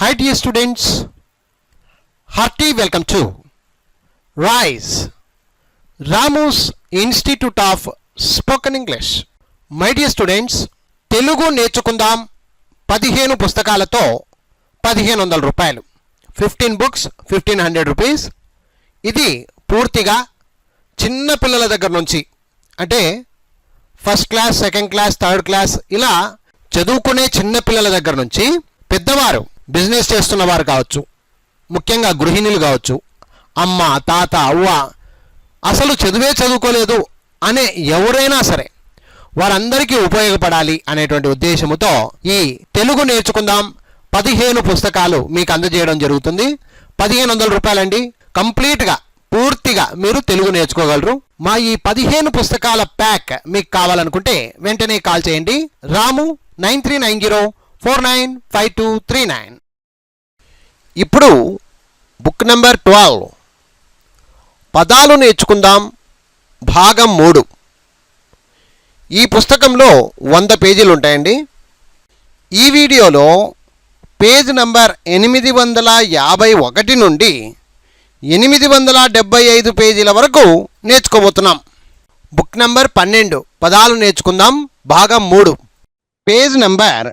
Hi dear students, hearty welcome to RISE, Ramu's Institute of Spoken English. My dear students, Telugu నేర్చుకుందాం 15 పుస్తకాలతో 1500 రూపాయలు, 15 books 1500 rupees. ఇది పూర్తిగా చిన్న పిల్లల దగ్గర నుంచి, అంటే first class, second class, third class ఇలా చదువుకునే చిన్న పిల్లల దగ్గర నుంచి పెద్దవారు, బిజినెస్ చేస్తున్నవారు కావచ్చు, ముఖ్యంగా గృహిణులు కావచ్చు, అమ్మ, తాత, అవ్వ, అసలు చదువుకోలేదు అనే ఎవరైనా సరే వారందరికీ ఉపయోగపడాలి అనేటువంటి ఉద్దేశంతో ఈ తెలుగు నేర్చుకుందాం 15 పుస్తకాలు మీకు అందజేయడం జరుగుతుంది. 1500 రూపాయలండి. కంప్లీట్గా పూర్తిగా మీరు తెలుగు నేర్చుకోగలరు. మా ఈ 15 పుస్తకాల ప్యాక్ మీకు కావాలనుకుంటే వెంటనే కాల్ చేయండి. రాము 9390495239. ఇప్పుడు బుక్ నెంబర్ 12 పదాలు నేర్చుకుందాం భాగం 3. ఈ పుస్తకంలో 100 పేజీలు ఉంటాయండి. ఈ వీడియోలో పేజ్ నంబర్ 851 నుండి 875 పేజీల వరకు నేర్చుకోబోతున్నాం. బుక్ నెంబర్ 12 పదాలు నేర్చుకుందాం భాగం 3, పేజ్ నంబర్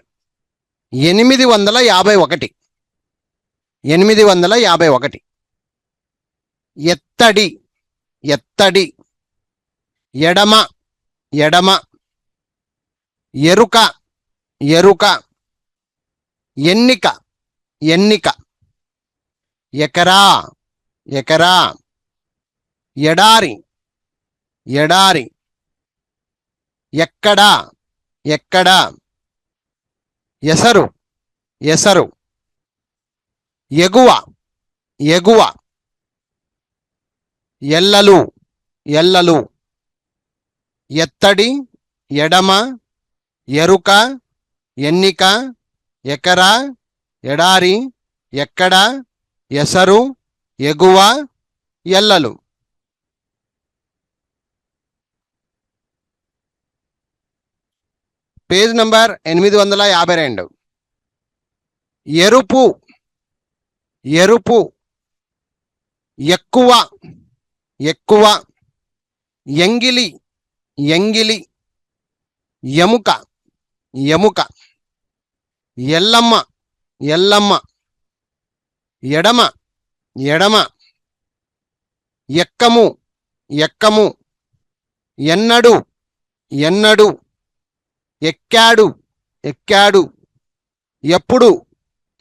851. 851. ఎత్తడి, ఎత్తడి. ఎడమ, ఎడమ. ఎరుక, ఎరుక. ఎన్నిక, ఎన్నిక. ఎకరా, ఎకరా. ఎడారి, ఎడారి. ఎక్కడ, ఎక్కడ. ఎసరు, ఎసరు. ఎగువ, ఎగువ. ఎల్లలు, ఎల్లలు. ఎత్తడి, ఎడమ, ఎరుక, ఎన్నిక, ఎకరా, ఎడారి, ఎక్కడ, ఎసరు, ఎగువ, ఎల్లలు. Page number 852. ఎరుపు, ఎరుపు. ఎక్కువ, ఎక్కువ. ఎంగిలి, ఎంగిలి. ఎముక, ఎముక. ఎల్లమ్మ, ఎల్లమ్మ. ఎడమ, ఎడమ. ఎక్కము, ఎక్కము. ఎన్నడు, ఎన్నడు. ఎక్కాడు, ఎక్కాడు. ఎప్పుడు,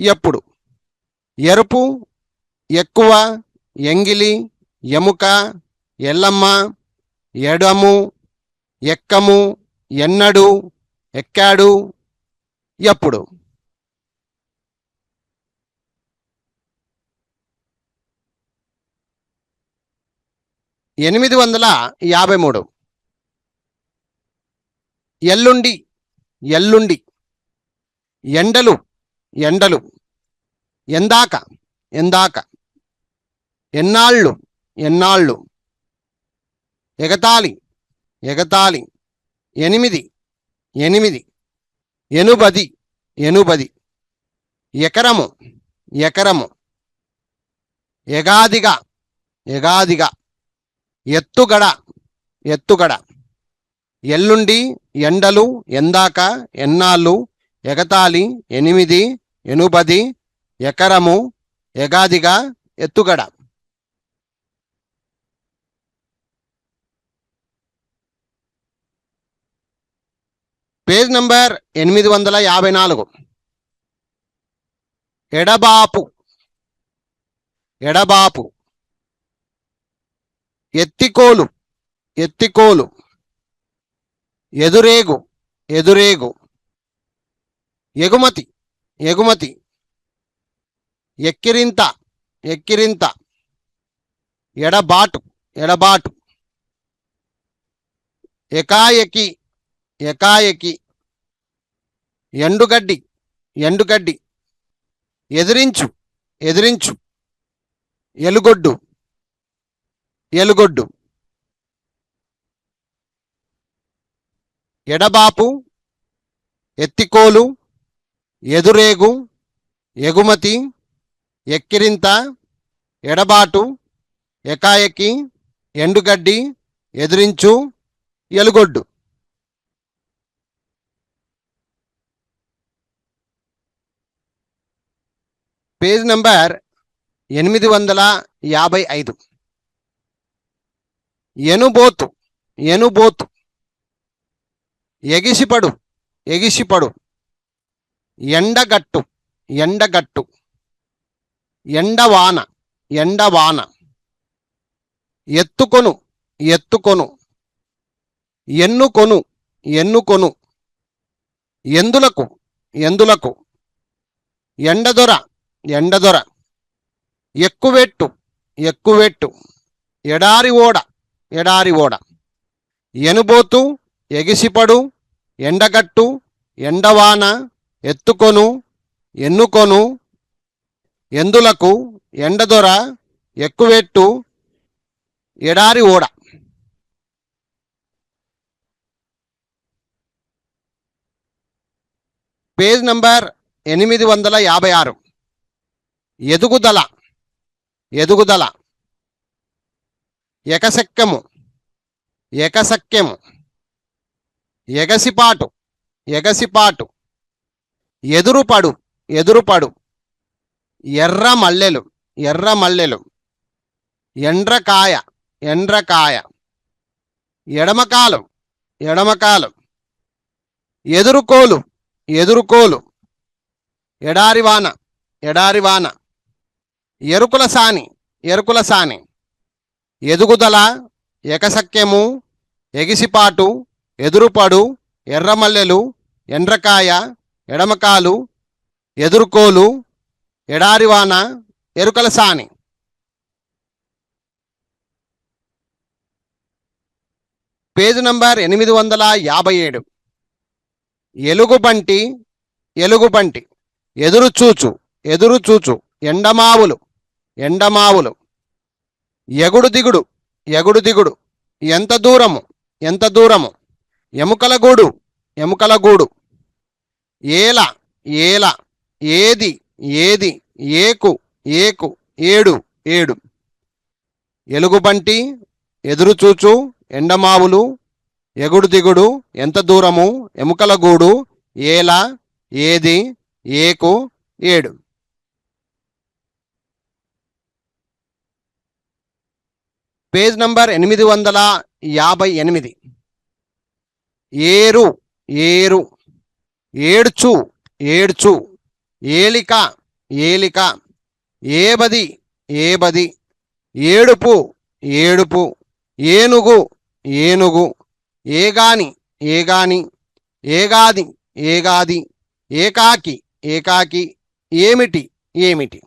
ఎప్పుడు. ఎరుపు, ఎక్కువ, ఎంగిలి, ఎముక, ఎల్లమ్మ, ఎడము, ఎక్కము, ఎన్నడు, ఎక్కాడు, ఎప్పుడు. ఎనిమిది 853. ఎల్లుండి, ఎల్లుండి. ఎండలు, ఎండలు. ఎందాక, ఎందాక. ఎన్నాళ్ళు, ఎన్నాళ్ళు. ఎగతాళి, ఎగతాళి. 8, 8. ఎనుబది, ఎనుబది. ఎకరము, ఎకరము. ఎగాదిగా, ఎగాదిగా. ఎత్తుగడ, ఎత్తుగడ. ఎల్లుండి, ఎండలు, ఎందాక, ఎన్నాళ్ళు, ఎగతాళి, 8, ఎనుబది, ఎకరము, ఎగాదిగా, ఎత్తుగడ. Page number 854. ఎడబాపు, ఎడబాపు. ఎత్తికోలు, ఎత్తికోలు. ఎదురేగు, ఎదురేగు. ఎగుమతి, ఎగుమతి. ఎక్కిరింత, ఎక్కిరింత. ఎడబాటు, ఎడబాటు. ఎకాయకి, ఎకాయకి. ఎండుగడ్డి, ఎండుగడ్డి. ఎదిరించు, ఎదిరించు. ఎలుగొడ్డు, ఎలుగొడ్డు. ఎడబాపు, ఎత్తికోలు, ఎదురేగు, ఎగుమతి, ఎక్కిరింత, ఎడబాటు, ఎకాయకి, ఎండుగడ్డి, ఎదిరించు, ఎలుగొడ్డు. Page number 855. ఎనుబోతు, ఎనుబోతు, ఎగిసిపడు, ఎగిసిపడు, ఎండగట్టు, ఎండగట్టు, ఎండవాన, ఎండవాన, ఎత్తుకొను, ఎత్తుకొను, ఎన్నుకొను, ఎన్నుకొను, ఎందులకు, ఎందులకు, ఎండదొర, ఎండదొర, ఎక్కువెట్టు, ఎక్కువెట్టు, ఎడారి ఓడ, ఎడారి ఓడ, ఎనుబోతు, ఎగిసిపడు, ఎండగట్టు, ఎండవాన, ఎత్తుకొను, ఎన్నుకొను, ఎందులకు, ఎండదొర, ఎక్కువెట్టు, ఎడారి ఓడ. Page number 856. ఎదుగుదల, ఎదుగుదల, ఎకసెక్కము, ఎకసక్యము, ఎగసిపాటు, ఎగసిపాటు, ఎదురుపడు, ఎదురుపడు, ఎర్ర మల్లెలు, ఎర్ర మల్లెలు, ఎండ్రకాయ, ఎండ్రకాయ, ఎడమకాలం, ఎడమకాలం, ఎదురుకోలు, ఎదురుకోలు, ఎడారివాన, ఎడారివాన, ఎరుకుల సాని, ఎరుకుల సాని, ఎదుగుదల, ఎకసక్యము, ఎగిసిపాటు, ఎదురుపడు, ఎర్రమల్లెలు, ఎండ్రకాయ, ఎడమకాలు, ఎదురుకోలు, ఎడారివాన, ఎరుకల సాని. Page number 857. ఎలుగుబంటి, ఎలుగుబంటి, ఎదురుచూచు, ఎదురుచూచు, ఎండమావులు, ఎండమావులు, ఎగుడు దిగుడు, ఎగుడు దిగుడు, ఎంత దూరము, ఎంత దూరము, ఎముకల గూడు, ఎముకల గూడు, ఏల, ఏల, ఏది, ఏది, ఏకు, ఏకు, ఏడు, ఏడు, ఎలుగుబంటి, ఎదురుచూచు, ఎండమావులు, ఎగుడు దిగుడు, ఎంత దూరము, ఎముకల గూడు, ఏల, ఏది, ఏకు, ఏడు. Page number 858. ఏరు, ఏరు, ఏడ్చు, ఏడ్చు, ఏలిక, ఏలిక, ఏబది, ఏబది, ఏడుపు, ఏడుపు, ఏనుగు, ఏనుగు, ఏగాని, ఏగాని, ఏగాది, ఏగాది, ఏకాకి, ఏకాకి, ఏమిటి, ఏమిటి.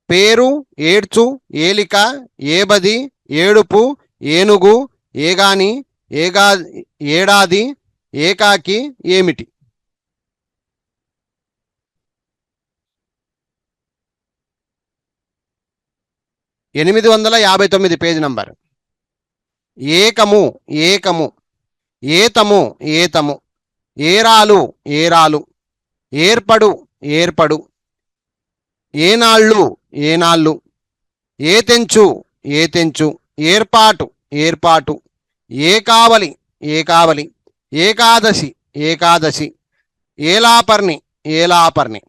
పేరు, ఏడ్చు, ఏలిక, ఏబది, ఏడుపు, ఏనుగు, ఏగాని, ఏగాది, ఏడాది, ఏకాకి, ఏమిటి. ఎనిమిది 859 పేజ్ నంబర్. ఏకము, ఏకము, ఏతము, ఏతము, ఏరాలు, ఏరాలు, ఏర్పడు, ఏర్పడు, ఏనాళ్ళు, ఏనాళ్ళు, ఏతెంచు, ఏతెంచు, ఏర్పాటు, ఏర్పాటు, ఏకావలి, ఏకావలి, ఏకాదశి, ఏకాదశి, ఏలాపర్ణి, ఏలాపర్ణి,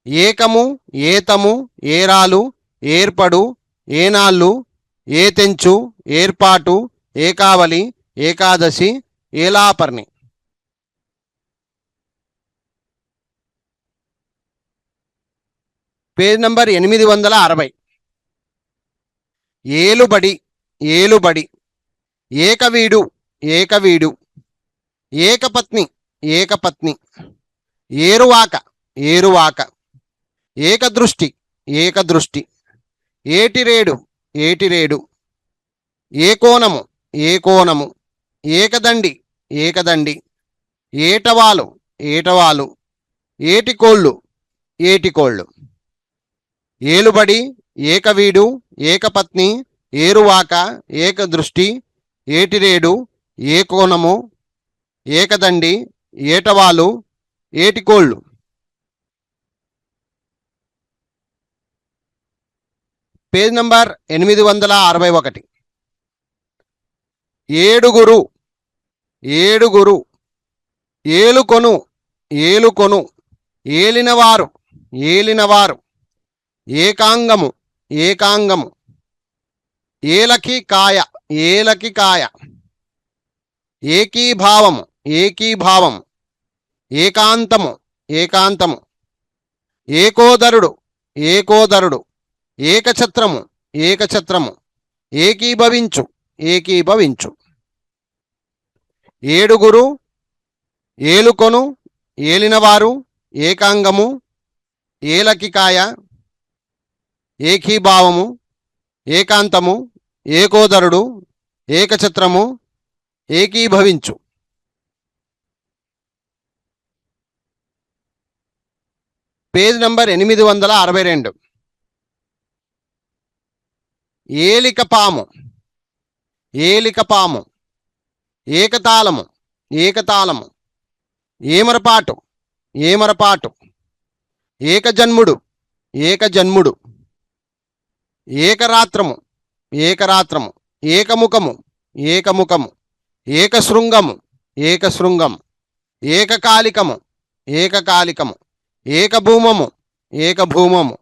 ఏకము, ఏతము, ఏరాలు, ఏర్పడు, ఏనాళ్ళు, ఏతెంచు, ఏర్పాటు, ఏకావలి, ఏకాదశి, ఏలాపర్ణి. Page number 860. ఏలుబడి, ఏలుబడి, ఏకవీడు, ఏకవీడు, ఏకపత్ని, ఏకపత్ని, ఏరువాక, ఏరువాక, ఏకదృష్టి, ఏకదృష్టి, ఏటిరేడు, ఏటిరేడు, ఏకోణము, ఏకోణము, ఏకదండి, ఏకదండి, ఏటవాలు, ఏటవాలు, ఏటికోళ్ళు, ఏటికోళ్ళు, ఏలుబడి, ఏకవీడు, ఏకపత్ని, ఏరువాక, ఏకదృష్టి, ఏటిరేడు, ఏకోణము, ఏకదండి, ఏటవాలు, ఏటికోళ్ళు. Page number 861. ఏడుగురు ఏడుగురు, ఏలుకొను ఏలుకొను, ఏలినవారు ఏలినవారు, ఏకాంగము ఏకాంగము, ఏలకి కాయ ఏలకి కాయ, ఏకీభావము ఏకీభావము, ఏకాంతము ఏకాంతము, ఏకోదరుడు ఏకోదరుడు, ఏకఛత్రము ఏకఛత్రము, ఏకీభవించు ఏకీభవించు. ఏడుగురు, ఏలుకొను, ఏలినవారు, ఏకాంగము, ఏలకికాయ, ఏకీభావము, ఏకాంతము, ఏకోదరుడు, ఏకఛత్రము, ఏకీభవించు. Page number 862. ఏలికపాము ఏలికపాము, ఏకతాళము ఏకతాళము, ఏమరపాటు ఏమరపాటు, ఏకజన్ముడు ఏకజన్ముడు, ఏకరాత్రము ఏకరాత్రము, ఏకముఖము ఏకముఖము, ఏకశృంగము ఏకశృంగము, ఏకకాలికము ఏకకాలికము, ఏకభూమము ఏకభూమము,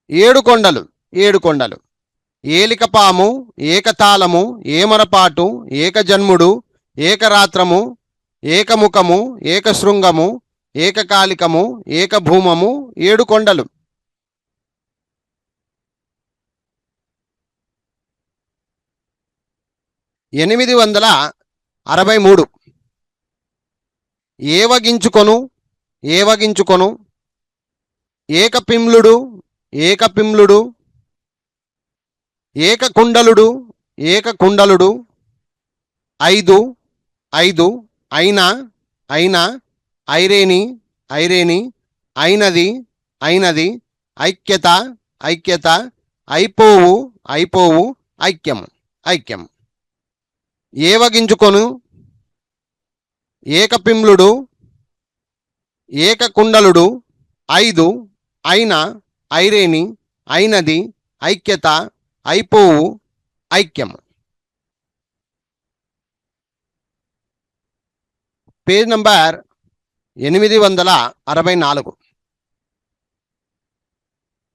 ఏడుకొండలు ఏడుకొండలు, ఏలికపాము, ఏకతాళము, ఏమరపాటు, ఏకజన్ముడు, ఏకరాత్రము, ఏకముఖము, ఏకశృంగము, ఏకకాలికము, ఏకభూమము, ఏడుకొండలు. ఎనిమిది 863. ఏవగించుకొను ఏవగించుకొను, ఏకపిమ్లుడు ఏకపిమ్లుడు, ఏకకుండలుడు ఏకకుండలుడు, ఐదు ఐదు, అయినా అయినా, ఐరేని ఐరేని, అయినది అయినది, ఐక్యత ఐక్యత, అయిపోవు అయిపోవు, ఐక్యము ఐక్యం. ఏవగించుకొను, ఏకపిమ్లుడు, ఏకకుండలుడు, ఐదు, అయినా, ఐరేని, అయినది, ఐక్యత, అయిపోవు, ఐక్యము. Page number 864.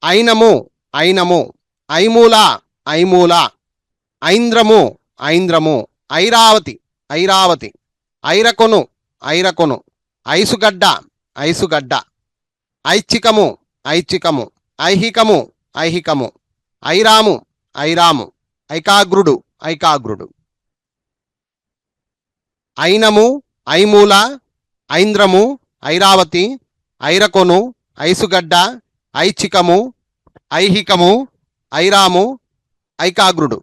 ఐనము ఐనము, ఐమూల ఐమూల, ఐంద్రము ఐంద్రము, ఐరావతి ఐరావతి, ఐరకొను ఐరకొను, ఐసుగడ్డ ఐసుగడ్డ, ఐచ్ఛికము ఐచ్ఛికము, ఐహికము ఐహికము, ఐరాము ఐరాము, ఐకాగ్రుడు ఐకాగ్రుడు. ఐనము ఐమూల, ఐంద్రము, ఐరావతి, ఐరకొను, ఐసుగడ్డ, ఐచ్ఛికము, ఐహికము, ఐరాము, ఐకాగ్రుడు.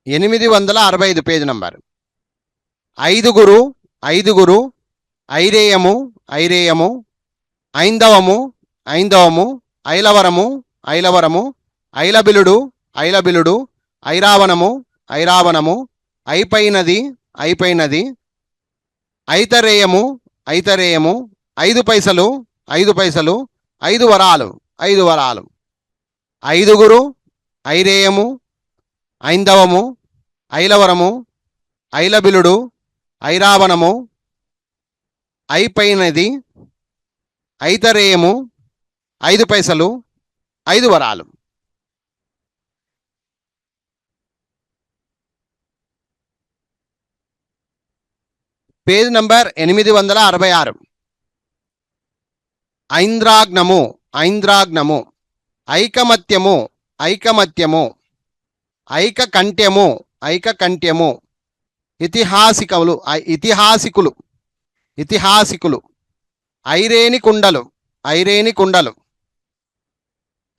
ఎనిమిది 865 పేజ్ నంబర్. ఐదుగురు ఐదుగురు, ఐరేయము ఐరేయము, ఐందవము ఐందవము, ఐలవరము ఐలవరము, ఐలబిలుడు ఐలబిలుడు, ఐరావణము ఐరావణము, ఐపైనది ఐపైనది, ఐతరేయము ఐతరేయము, 5 పైసలు 5 పైసలు, 5 వరాలు 5 వరాలు. ఐదుగురు, ఐరేయము, ఐందవము, ఐలవరము, ఐలబిలుడు, ఐరావణము, ఐపైనది, ఐతరేయము, 5 పైసలు, 5 వరాలు. Page number 866. ఐంద్రాగ్నము ఐంద్రాగ్నము, ఐకమత్యము ఐకమత్యము, ఐకకంఠ్యము ఐకకంఠ్యము, ఇతిహాసికములు ఇతిహాసికులు ఇతిహాసికులు, ఐరేని కుండలు ఐరేని కుండలు,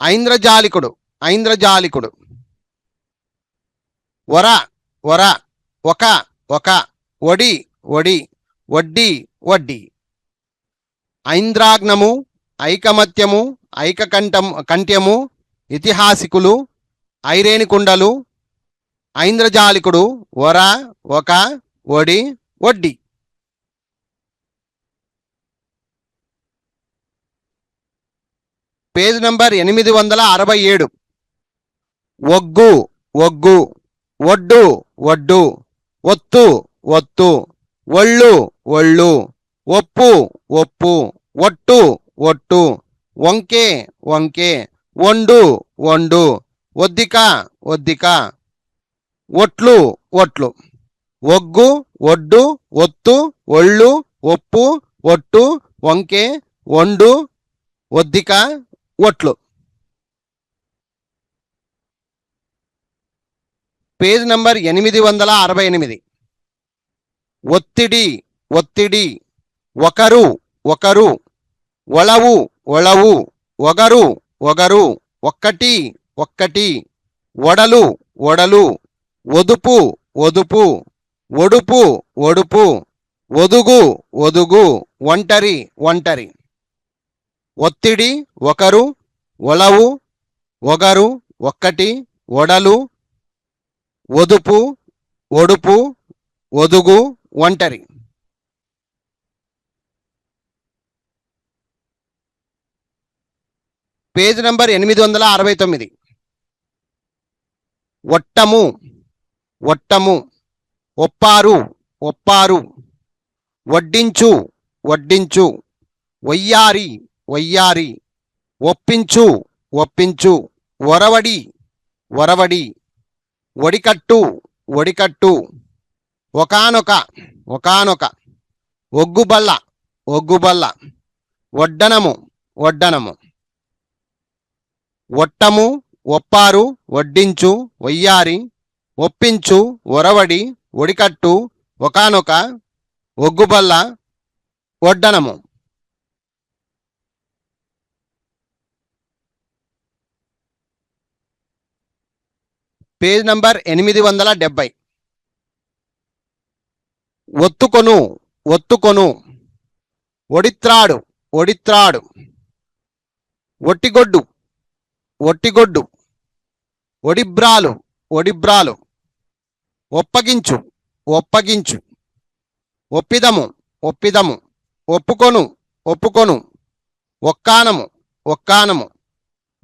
ఐంద్రజాలికుడు ఐంద్రజాలికుడు, వర వర, ఒక ఒక, ఒడి ఒడి, వడ్డీ వడ్డీ. ఐంద్రాగ్నము, ఐకమత్యము, కంఠ్యము, ఇతిహాసికులు, ఐరేని కుండలు, ఐంద్రజాలికుడు, వర, ఒక, ఒడి, వడ్డీ. Page number 867. ఒగ్గు ఒగ్గు, ఒడ్డు ఒడ్డు, ఒత్తు ఒత్తు, ఒళ్ళు ఒళ్ళు, ఒప్పు ఒప్పు, ఒట్టు ఒట్టు, వంకే వంకే, వండు వండు, ఒద్దిక ఒద్దిక, ఒట్లు ఒట్లు. ఒగ్గు ఒడ్డు ఒత్తు ఒళ్ళు ఒప్పు ఒట్టు వంకే వండు ఒద్దిక ఒట్లు. Page number 868. ఒత్తిడి ఒత్తిడి, ఒకరు ఒకరు, ఒళవు ఒళవు, ఒగరు ఒగరు, ఒక్కటి ఒక్కటి, ఒడలు ఒడలు, ఒదుపు ఒదుపు, ఒడుపు ఒడుపు, ఒదుగు ఒదుగు, ఒంటరి ఒంటరి. ఒత్తిడి ఒకరు, ఒళవు ఒగరు, ఒక్కటి, ఒడలు, ఒదుపు ఒడుపు, ఒదుగు, ఒంటరి. Page number 869. ఒట్టము ఒట్టము, ఒప్పారు ఒప్పారు, వడ్డించు వడ్డించు, వయ్యారి వయ్యారి, ఒప్పించు ఒప్పించు, ఒరవడి ఒరవడి, ఒడికట్టు ఒడికట్టు, ఒకానొక ఒకానొక, ఒగ్గుబల్ల ఒగ్గుబల్ల, వడ్డనము వడ్డనము. ఒట్టము ఒప్పారు, వడ్డించు, వయ్యారి, ఒప్పించు, ఒరవడి, ఒడికట్టు, ఒకానొక, ఒగ్గుబల్ల, వడ్డనము. Page number 870. ఒత్తుకొను ఒత్తుకొను, ఒడిత్రాడు ఒడిత్రాడు, ఒట్టిగొడ్డు ఒట్టిగొడ్డు, ఒడిబ్రాలు ఒడిబ్రాలు, ఒప్పగించు ఒప్పగించు, ఒప్పిదము ఒప్పిదము, ఒప్పుకొను ఒప్పుకొను, ఒక్కానము ఒక్కానము,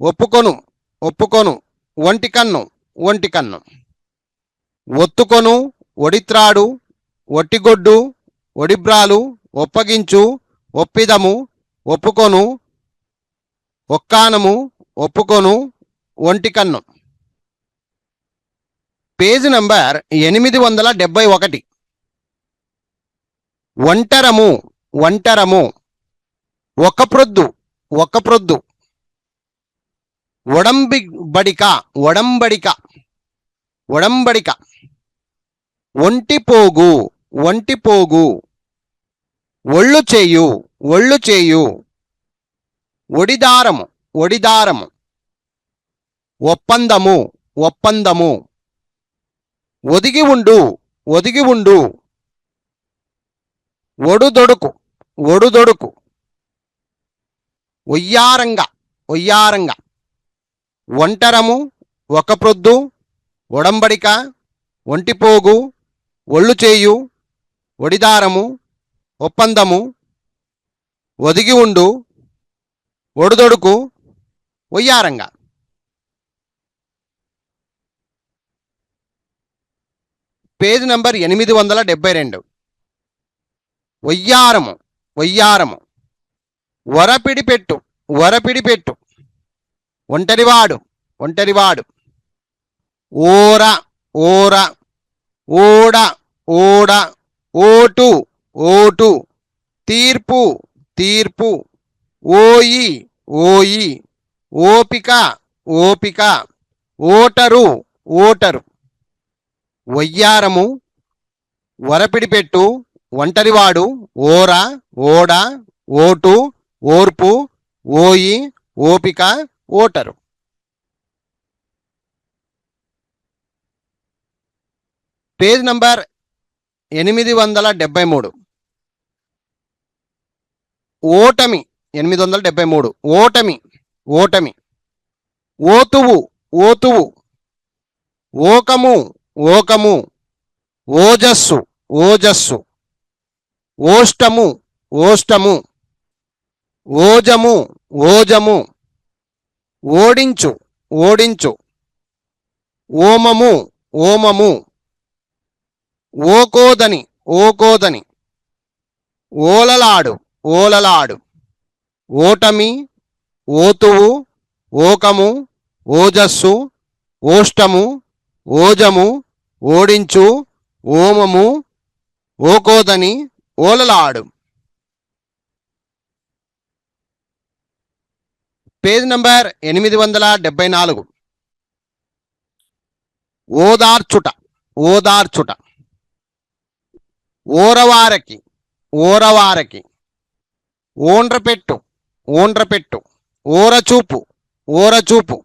ఒప్పుకొను ఒప్పుకొను, ఒంటికన్ను ఒంటికన్ను. ఒత్తుకొను, ఒడిత్రాడు, ఒట్టిగొడ్డు, ఒడిబ్రాలు, ఒప్పగించు, ఒప్పిదము, ఒప్పుకొను, ఒక్కానము, ఒప్పుకొను, ఒంటికన్ను. Page number 871. ఒంటరము ఒంటరము, ఒక్కప్రొద్దు ఒక్కప్రొద్దు, ఒడంబడిక ఒడంబడిక ఒడంబడిక, ఒంటిపోగు ఒంటిపోగు, ఒళ్ళు చేయు ఒళ్ళు చేయు, ఒడిదారము ఒడిదారము, ఒప్పందము ఒప్పందము, ఒదిగి ఉండు ఒదిగి ఉండు, ఒడుదొడుకు ఒడుదొడుకు, ఒయ్యారంగ ఒయ్యారంగ. ఒంటరము, ఒక్కప్రొద్దు, ఒడంబడిక, ఒంటిపోగు, ఒళ్ళు చేయు, ఒడిదారము, ఒప్పందము, ఒదిగి ఉండు, ఒడుదొడుకు, ఒయ్యారంగ. Page number 872. ఒయ్యారము ఒయ్యారము, వరపిడిపెట్టు వరపిడిపెట్టు, ఒంటరివాడు ఒంటరివాడు, ఓర ఓర, ఓడ ఓడ, ఓటు ఓటు, తీర్పు తీర్పు, ఓయి ఓయి, ఓపిక ఓపిక, ఓటరు ఓటరు. వయ్యారము, వరపిడిపెట్టు, ఒంటరివాడు, ఓర ఓడ, ఓటు, ఓర్పు, ఓయి, ఓపిక, ఓటరు. Page number 873. ఓటమి 873. ఓటమి ఓటమి, ఓతువు ఓతువు, ఓకము ఓకము, ఓజస్సు ఓజస్సు, ఓష్టము ఓష్టము, ఓజము ఓజము, ఓడించు ఓడించు, ఓమము ఓమము, ఓకోదని ఓకోదని, ఓలలాడు ఓలలాడు, ఓటమి, ఓతువు, ఓకము, ఓజస్సు, ఓష్టము, ఓజము, ఓడించు, ఓమము, ఓకోదని, ఓలలాడు. Page number 874. ఓదార్చుట ఓదార్చుట, ఓరవారకి ఓరవారకి, ఓండ్రపెట్టు ఓండ్రపెట్టు, ఓరచూపు ఓరచూపు,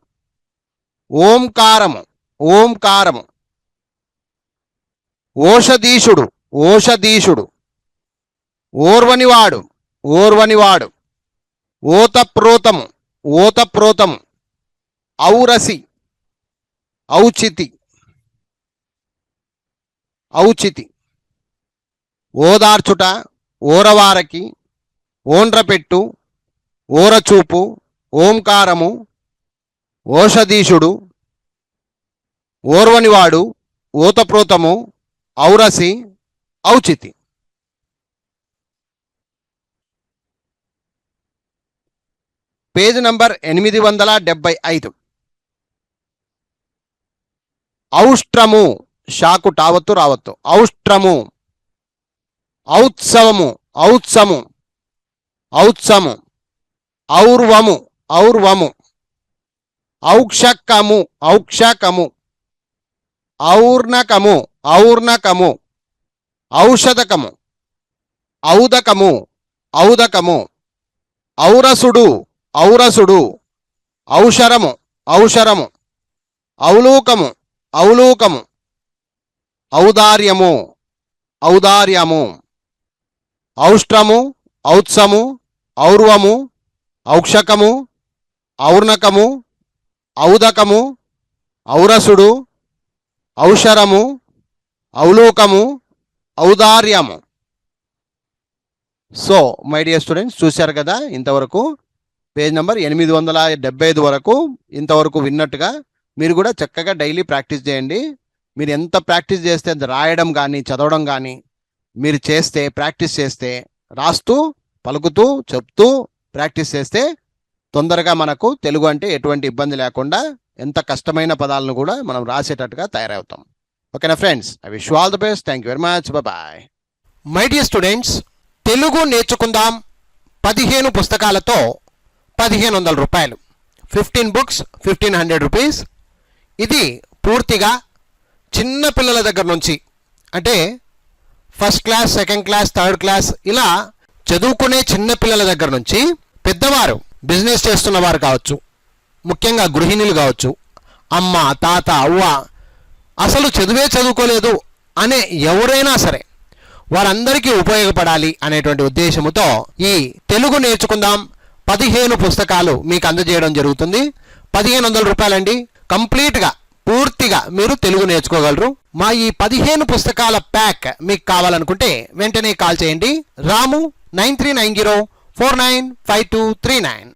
ఓంకారము ఓంకారము, ఓషధీషుడు ఓషధీషుడు, ఓర్వనివాడు ఓర్వనివాడు, ఓతప్రోతము ఓతప్రోతము, ఔరసి ఔచితి ఔచితి. ఓదార్చుట, ఓరవారకి, ఓండ్రపెట్టు, ఓరచూపు, ఓంకారము, ఓషధీషుడు, ఓర్వనివాడు, ఓతప్రోతము, ఔరసి, ఔచితి. Page number 875. ఔష్ట్రము, షాకు టావత్తు రావత్తు, ఔష్ట్రము, ఔత్సవము ఔత్సము, ఔత్సము, ఔర్వము ఔర్వము, ఔక్షకము ఔక్షకము, ఔర్ణకము ఔర్ణకము, ఔషధకము ఔదకము ఔదకము, ఔరసుడు ఔరసుడు, ఔషరము ఔషరము, ఔలూకము ఔలూకము, ఔదార్యము ఔదార్యము, ఔష్ట్రము ఔత్సము, ఔర్వము, ఔక్షకము, ఔర్ణకము, ఔదకము, ఔరసుడు, ఔషరము, ఔలూకము, ఔదార్యము. సో మై డియర్ స్టూడెంట్స్, చూశారు కదా ఇంతవరకు పేజ్ నెంబర్ 875 వరకు. ఇంతవరకు విన్నట్టుగా మీరు కూడా చక్కగా డైలీ ప్రాక్టీస్ చేయండి. మీరు ఎంత ప్రాక్టీస్ చేస్తే రాయడం కానీ చదవడం కానీ మీరు చేస్తే, ప్రాక్టీస్ చేస్తే, రాస్తూ పలుకుతూ చెప్తూ ప్రాక్టీస్ చేస్తే తొందరగా మనకు తెలుగు అంటే ఎటువంటి ఇబ్బంది లేకుండా ఎంత కష్టమైన పదాలను కూడా మనం రాసేటట్టుగా తయారవుతాం. ఓకేనా friends, I wish you all the best. Thank you very much. Bye. My dear students, Telugu నేర్చుకుందాం 15 పుస్తకాలతో 1500 రూపాయలు, 15 బుక్స్ 1500 రూపీస్. ఇది పూర్తిగా చిన్న పిల్లల దగ్గర నుంచి, అంటే first class, second class, third class ఇలా చదువుకునే చిన్న పిల్లల దగ్గర నుంచి పెద్దవారు, బిజినెస్ చేస్తున్న వారు కావచ్చు, ముఖ్యంగా గృహిణులు కావచ్చు, అమ్మ, తాత, అవ్వ, అసలు చదువుకోలేదు అనే ఎవరైనా సరే వారందరికీ ఉపయోగపడాలి అనేటువంటి ఉద్దేశంతో ఈ తెలుగు నేర్చుకుందాం 15 పుస్తకాలు మీకు అందజేయడం జరుగుతుంది. 1500 రూపాయలండి. కంప్లీట్గా పూర్తిగా మీరు తెలుగు నేర్చుకోగలరు. మా ఈ 15 పుస్తకాల ప్యాక్ మీకు కావాలనుకుంటే వెంటనే కాల్ చేయండి. రాము 9390495239.